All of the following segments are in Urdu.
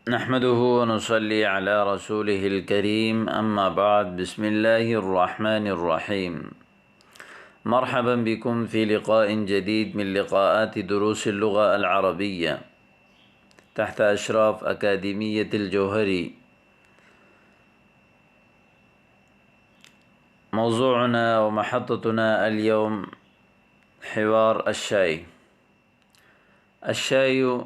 نحمده ونصلي على رسوله الكريم أما بعد بسم الله الرحمن الرحيم. مرحبا بكم في لقاء جديد من لقاءات دروس اللغة العربية تحت أشراف أكاديمية الجوهري. موضوعنا ومحطتنا اليوم حوار الشاي. الشاي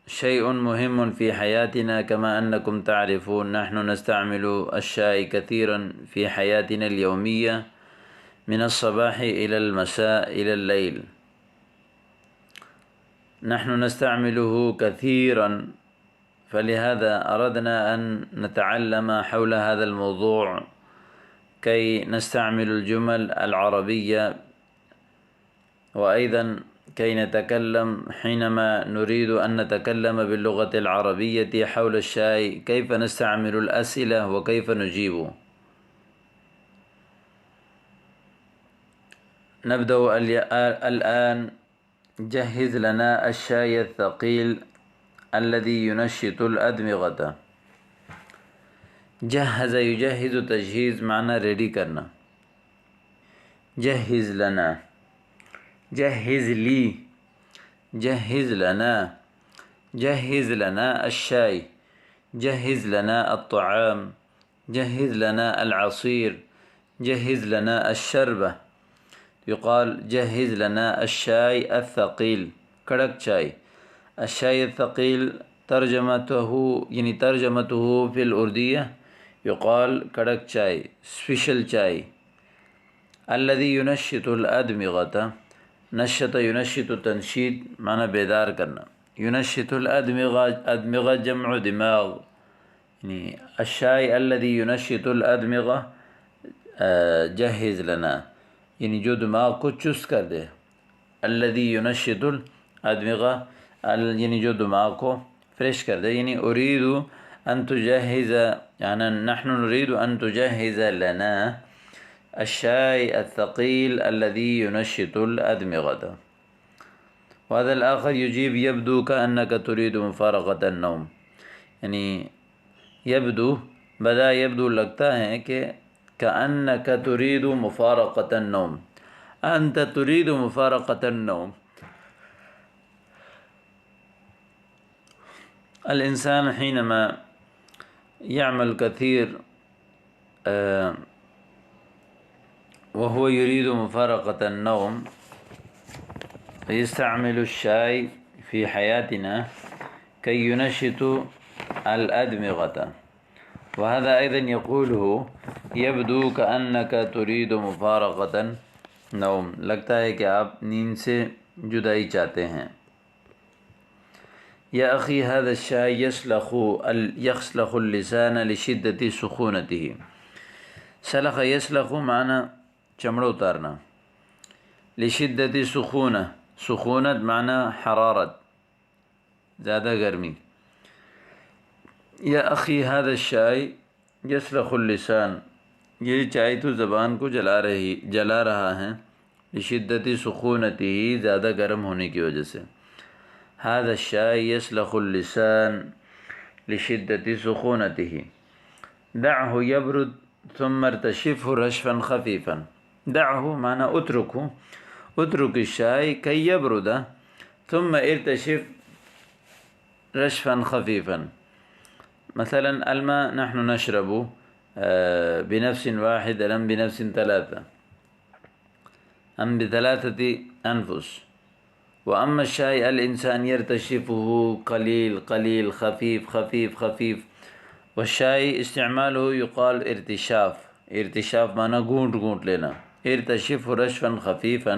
شيء مهم في حياتنا، كما أنكم تعرفون نحن نستعمل الشاي كثيرا في حياتنا اليومية من الصباح إلى المساء إلى الليل. نحن نستعمله كثيرا، فلهذا أردنا أن نتعلم حول هذا الموضوع كي نستعمل الجمل العربية، وأيضا كي نتكلم حينما نريد أن نتكلم باللغة العربية حول الشاي كيف نستعمل الأسئلة وكيف نجيب. نبدأ الآن. جهز لنا الشاي الثقيل الذي ينشط الأدمغة. جهز يجهز تجهيز معنى ریڈی کرنا. جهز لنا، جهز لي، جهز لنا، جهز لنا الشاي، جهز لنا الطعام، جهز لنا العصير، جهز لنا الشربة. يقال جهز لنا الشاي الثقيل، کڑک چائے. الشاي الثقيل ترجمته في الأردية يقال کڑک چائے، سپیشل چائے. الذي ينشط الأدمغة، نشط ينشط تنشيط معنی بیدار کرنا. ينشط الأدمغة، أدمغة جمع دماغ، يعني الشاي الذي ينشط الأدمغة جهز لنا، یعنی جو دماغ کو چست کر دے. الذي ينشط الأدمغة یعنی جو دماغ کو فریش کر دے. یعنی أريد أن تجهز، يعني نحن نريد أن تجهز لنا الشاي الثقيل الذي ينشط الأدمغة. وهذا الآخر يجيب يبدو كأنك تريد مفارقة النوم، یعنی يبدو بدا يبدو لگتا ہے کہ كأنك تريد مفارقة النوم، أنت تريد مفارقة النوم. الإنسان حينما يعمل كثير وهو يريد مفارقة النوم يستعمل الشاي في حياتنا كي ينشط الأدمغة. وهذا أيضا يقوله يبدو كأنك تريد مفارقة النوم، لگتا ہے کہ آپ نیند سے جدائی چاہتے ہیں. يا أخي هذا الشاي يسلخ اللسان لشدة سخونته. سلخ يسلخ معنی چمڑا اتارنا. لشدة سخونة، سخونت معنی حرارت، زیادہ گرمی. یا اخی هذا الشاي يسلخ اللسان، یہ چائے تو زبان کو جلا رہا ہے. لشدة سخونته، زیادہ گرم ہونے کی وجہ سے. هذا الشاي يسلخ اللسان لشدة سخونته. دعه يبرد ثم ارتشفه رشفا خفيفا. دعه معنى اتركه، اترك الشاي كي يبرد ثم ارتشف رشفا خفيفا. مثلا الماء نحن نشرب بنفس واحد أم بنفس ثلاثة أم بثلاثة أنفس. وأما الشاي الإنسان يرتشفه قليل قليل خفيف خفيف خفيف. والشاي استعماله يقال ارتشاف. ارتشاف معنی گھونٹ گھونٹ لینا. ارتشف رشفا خفيفا،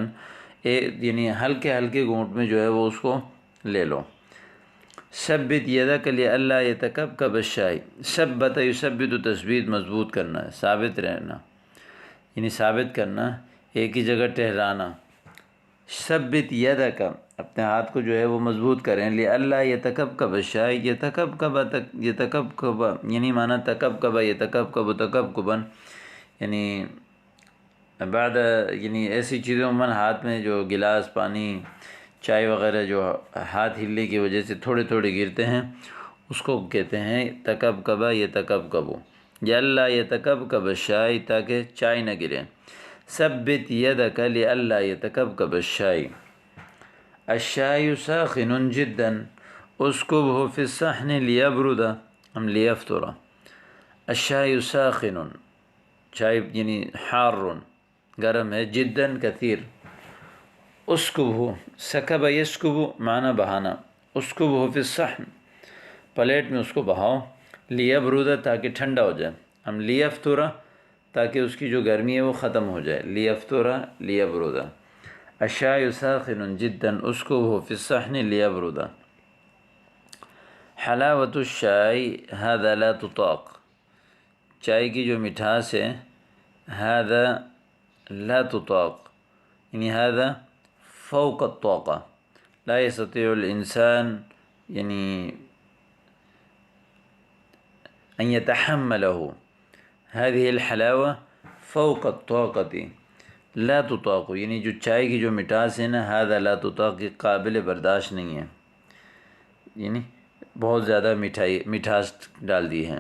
یعنی ہلکے ہلکے گھونٹ میں جو ہے وہ اس کو لے لو. ثبت يدك لئلا يتكبكب الشاي. ثبت يثبت تثبیت مضبوط کرنا ہے، ثابت رہنا، یعنی ثابت کرنا، ایک ہی جگہ ٹھہرانا. ثبت يدك، اپنے ہاتھ کو جو ہے وہ مضبوط کریں. لئلا يتكبكب الشاي، يتكبكب یعنی معنی تکبکب يتكبكب تکبکبا، یعنی بعد یعنی ایسی چیزوں من ہاتھ میں جو گلاس پانی چائے وغیرہ جو ہاتھ ہلنے کی وجہ سے تھوڑے تھوڑے گرتے ہیں اس کو کہتے ہیں تکبکبا یتکبکبو، یا اللہ یتکبکب الشائی، تاکہ چائے نہ گرے۔ ثبت یدک لئلا یتکبکب الشائی، الشائی ساخن جدا اسکبہ فی الصحن لیبرد ام لیفتر۔ الشائی ساخن، چائے یعنی حار، گرم ہے، جدا کثیر۔ اسکبہ، سکب یسکب معنی بہانا، اسکبہ فی الصحن، پلیٹ میں اس کو بہاؤ، لیبرد تاکہ ٹھنڈا ہو جائے، ام لیفتر تاکہ اس کی جو گرمی ہے وہ ختم ہو جائے، لیفتر لیبرد۔ الشائی ساخن جدا اسکبہ فی الصحن لیبرد۔ حلاوت الشائی هذا لا تطاق، چائے کی جو مٹھاس ہے، هذا لا تطاق یعنی هذا فوق الطاقة، لا يستطيع الإنسان یعنی أن يتحمله، هذه الحلاوة فوق الطاقة لا تطاق، یعنی جو چائے کی جو مٹھاس ہے نا، هذا لا تطاق، یہ قابل برداشت نہیں ہے، یعنی بہت زیادہ مٹھاس ڈال دی ہے۔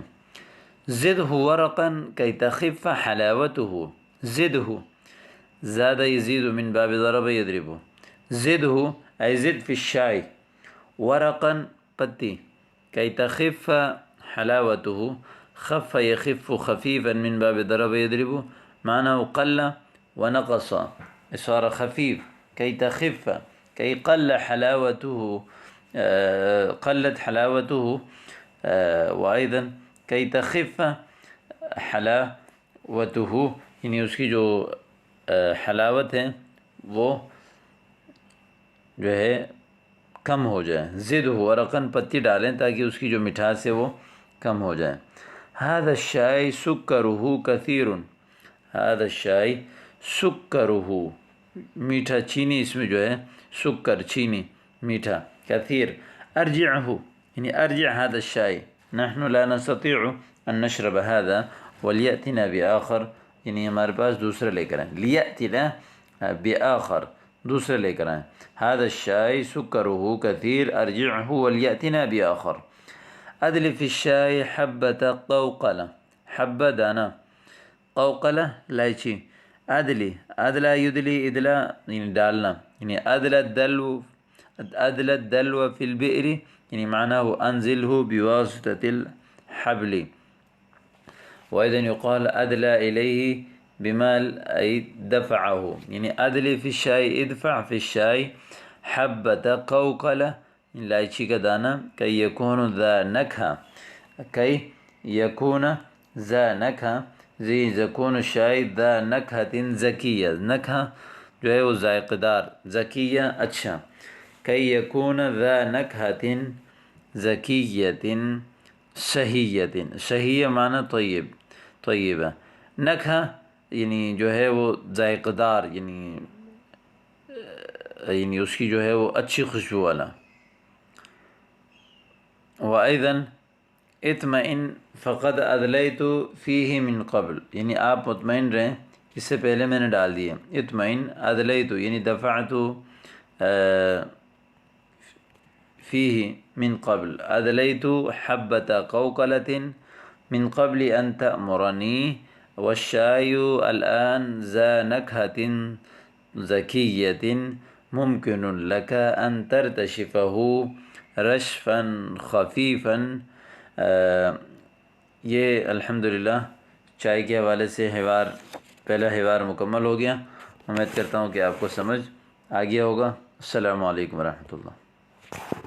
زدہ ورقا کی تخف حلاوته، زدہ، زاد یزید من باب ضرب یضرب، زدہ ای زد فی الشائی، ورقا پتی، کی تخف حلاوته، خف یخف خفیفا من باب ضرب یضرب، معناه قل ونقص، صار خفيف، كي تخف، كي قل حلاوته، قلت حلاوته، وأيضا كي تخف حلاوته، یعنی اس کی جو حلاوت ہے وہ جو ہے کم ہو جائے۔ زدہ ورقاً، پتی ڈالیں تاکہ اس کی جو مٹھاس ہے وہ کم ہو جائے۔ هذا الشاي سكره كثير، هذا الشاي سكره، میٹھا، چینی اس میں جو ہے، سکر چینی میٹھا، کثیر۔ ارجعه یعنی ارجع هذا الشاي، نحن لا نستطيع ان نشرب هذا وليأتنا بآخر، یعنی ہمارے پاس دوسرا لے کر آئیں، لیأتنا بآخر، دوسرا لے کر آئیں۔ هذا الشاي سكره كثير ارجعه وليأتنا بآخر۔ ادل في الشاي حبة قوقلة، حبة دانا، قوقلة الائچی، ادلی، ادلا یدلی، ادلا یعنی ڈالنا، یعنی ادل الدلو، ادل الدلو فی البئر یعنی معناه انزله بواسطة الحبل، وإذا يقال ادلى إليه بمال أي دفعه، یعنی ادلی فی الشاي، ادفع فی الشاي حبة قوقلة، الائچی کا دانا، کئی یکون ذا نکھا، کئی یکون ذا نکھا، زی زکون الشائی ذا نکھۃ زکیہ، نکھا جو ہے وہ ذائقہ دار، زکیہ اچھا، کئی یکون ذا نکھۃ زکیۃ صحیۃ، صحیح معنی طیب، طیبہ، نکھا یعنی جو ہے وہ ذائقہ دار، یعنی اس کی جو ہے وہ اچھی خوشبو والا۔ وأيضا اطمئن فقد ادلیت فیہ من قبل، یعنی آپ مطمئن رہیں، اس سے پہلے میں نے ڈال دیے، اطمئن ادلیت یعنی دفعت فیہ من قبل، ادلیت حبة قوقلة من قبل ان تأمرنی، والشاي الآن ذا نكهة زكية ممكن لك ان ترتشفه رشفا خفیفا۔ یہ الحمدللہ چائے کے حوالے سے پہلا حوار مکمل ہو گیا، امید کرتا ہوں کہ آپ کو سمجھ آ گیا ہوگا۔ السلام علیکم ورحمۃ اللہ۔